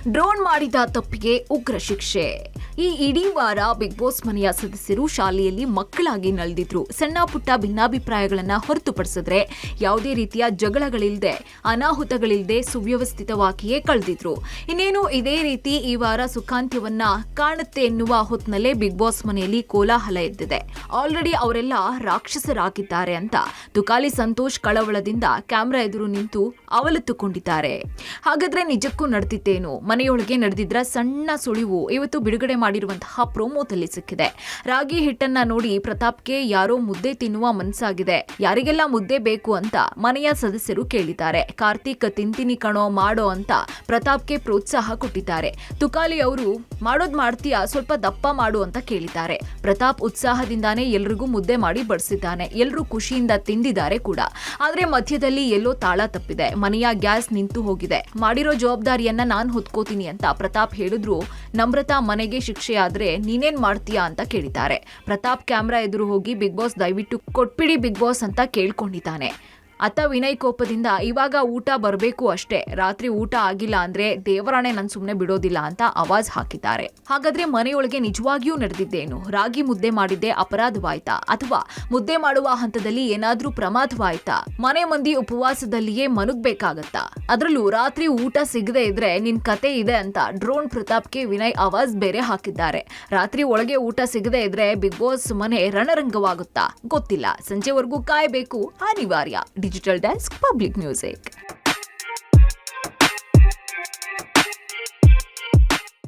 Drone ಮಾಡಿದ ತಪ್ಪಿಗೆ ಉಗ್ರ ಶಿಕ್ಷೆ. ಈ ಇಡೀ ವಾರ ಬಿಗ್ ಬಾಸ್ ಮನೆಯ ಸದಸ್ಯರು ಶಾಲೆಯಲ್ಲಿ ಮಕ್ಕಳಾಗಿ ನಲಿದಿದ್ರು. ಸಣ್ಣ ಪುಟ್ಟ ಭಿನ್ನಾಭಿಪ್ರಾಯಗಳನ್ನ ಹೊರತುಪಡಿಸಿದ್ರೆ ಯಾವುದೇ ರೀತಿಯ ಜಗಳಗಳಿಲ್ಲದೆ, ಅನಾಹುತಗಳಿಲ್ಲದೆ ಸುವ್ಯವಸ್ಥಿತವಾಗಿಯೇ ಕಳೆದಿದ್ರು. ಇನ್ನೇನು ಇದೇ ರೀತಿ ಈ ವಾರ ಸುಖಾಂತ್ಯವನ್ನ ಕಾಣುತ್ತೆ ಎನ್ನುವ ಹೊತ್ತಿನಲ್ಲೇ ಬಿಗ್ ಬಾಸ್ ಮನೆಯಲ್ಲಿ ಕೋಲಾಹಲ ಎದ್ದಿದೆ. ಆಲ್ರೆಡಿ ಅವರೆಲ್ಲ ರಾಕ್ಷಸರಾಗಿದ್ದಾರೆ ಅಂತ ತುಕಾಲಿ ಸಂತೋಷ್ ಕಳವಳದಿಂದ ಕ್ಯಾಮ್ರಾ ಎದುರು ನಿಂತು ಅವಲತ್ತುಕೊಂಡಿದ್ದಾರೆ. ಹಾಗಾದ್ರೆ ನಿಜಕ್ಕೂ ನಡೆದಿದ್ದೇನು? ಮನೆಯೊಳಗೆ ನಡೆದಿದ್ರ ಸಣ್ಣ ಸುಳಿವು ಇವತ್ತು ಬಿಡುಗಡೆ ಮಾಡಿರುವಂತಹ ಪ್ರೋಮೋದಲ್ಲಿ ಸಿಕ್ಕಿದೆ. ರಾಗಿ ಹಿಟ್ಟನ್ನ ನೋಡಿ ಪ್ರತಾಪ್ಗೆ ಯಾರೋ ಮುದ್ದೆ ತಿನ್ನುವ ಮನಸ್ಸಾಗಿದೆ. ಯಾರಿಗೆಲ್ಲ ಮುದ್ದೆ ಬೇಕು ಅಂತ ಮನೆಯ ಸದಸ್ಯರು ಕೇಳಿದ್ದಾರೆ. ಕಾರ್ತಿಕ್ ತಿಂತೀನಿ ಕಣೋ ಮಾಡೋ ಅಂತ ಪ್ರತಾಪ್ಗೆ ಪ್ರೋತ್ಸಾಹ ಕೊಟ್ಟಿದ್ದಾರೆ. ತುಕಾಲಿ ಅವರು ಮಾಡೋದ್ ಮಾಡ್ತೀಯಾ, ಸ್ವಲ್ಪ ದಪ್ಪ ಮಾಡು ಅಂತ ಕೇಳಿದ್ದಾರೆ. ಪ್ರತಾಪ್ ಉತ್ಸಾಹದಿಂದಾನೇ ಎಲ್ರಿಗೂ ಮುದ್ದೆ ಮಾಡಿ ಬಡಿಸಿದ್ದಾನೆ. ಎಲ್ಲರೂ ಖುಷಿಯಿಂದ ತಿಂದಿದ್ದಾರೆ ಕೂಡ. ಆದ್ರೆ ಮಧ್ಯದಲ್ಲಿ ಎಲ್ಲೋ ತಾಳ ತಪ್ಪಿದೆ. ಮನೆಯ ಗ್ಯಾಸ್ ನಿಂತು ಹೋಗಿದೆ. ಮಾಡಿರೋ ಜವಾಬ್ದಾರಿಯನ್ನ ನಾನ್ ಹೊತ್ಕೋತೀನಿ ಅಂತ ಪ್ರತಾಪ್ ಹೇಳಿದ್ರು. ನಮ್ರತಾ ಮನೆಗೆ ಶಿಕ್ಷೆಯಾದ್ರೆ ನೀನೇನ್ ಮಾಡ್ತೀಯಾ ಅಂತ ಕೇಳಿದ್ದಾರೆ. ಪ್ರತಾಪ್ ಕ್ಯಾಮ್ರಾ ಎದುರು ಹೋಗಿ ಬಿಗ್ ಬಾಸ್ ದಯವಿಟ್ಟು ಕೊಟ್ಬಿಡಿ ಬಿಗ್ ಬಾಸ್ ಅಂತ ಕೇಳ್ಕೊಂಡಿದ್ದಾನೆ. ಅತ್ತ ವಿನಯ್ ಕೋಪದಿಂದ ಇವಾಗ ಊಟ ಬರಬೇಕು ಅಷ್ಟೇ, ರಾತ್ರಿ ಊಟ ಆಗಿಲ್ಲ ಅಂದ್ರೆ ದೇವರಾಣೆ ನನ್ ಸುಮ್ನೆ ಬಿಡೋದಿಲ್ಲ ಅಂತ ಆವಾಜ್ ಹಾಕಿದ್ದಾರೆ. ಹಾಗಾದ್ರೆ ಮನೆಯೊಳಗೆ ನಿಜವಾಗಿಯೂ ನಡೆದಿದ್ದೇನು? ರಾಗಿ ಮುದ್ದೆ ಮಾಡಿದ್ದೆ ಅಪರಾಧವಾಯ್ತಾ, ಅಥವಾ ಮುದ್ದೆ ಮಾಡುವ ಹಂತದಲ್ಲಿ ಏನಾದ್ರೂ ಪ್ರಮಾದವಾಯ್ತಾ? ಮನೆ ಮಂದಿ ಉಪವಾಸದಲ್ಲಿಯೇ ಮನುಗ್ಬೇಕಾಗತ್ತಾ? ಅದ್ರಲ್ಲೂ ರಾತ್ರಿ ಊಟ ಸಿಗದೆ ಇದ್ರೆ ನಿನ್ ಕತೆ ಇದೆ ಅಂತ ಡ್ರೋನ್ ಪ್ರತಾಪ್ಗೆ ವಿನಯ್ ಆವಾಜ್ ಬೇರೆ ಹಾಕಿದ್ದಾರೆ. ರಾತ್ರಿ ಒಳಗೆ ಊಟ ಸಿಗದೆ ಇದ್ರೆ ಬಿಗ್ ಬಾಸ್ ಮನೆ ರಣರಂಗವಾಗುತ್ತಾ ಗೊತ್ತಿಲ್ಲ. ಸಂಜೆವರೆಗೂ ಕಾಯಬೇಕು ಅನಿವಾರ್ಯ. Digital desk, public music.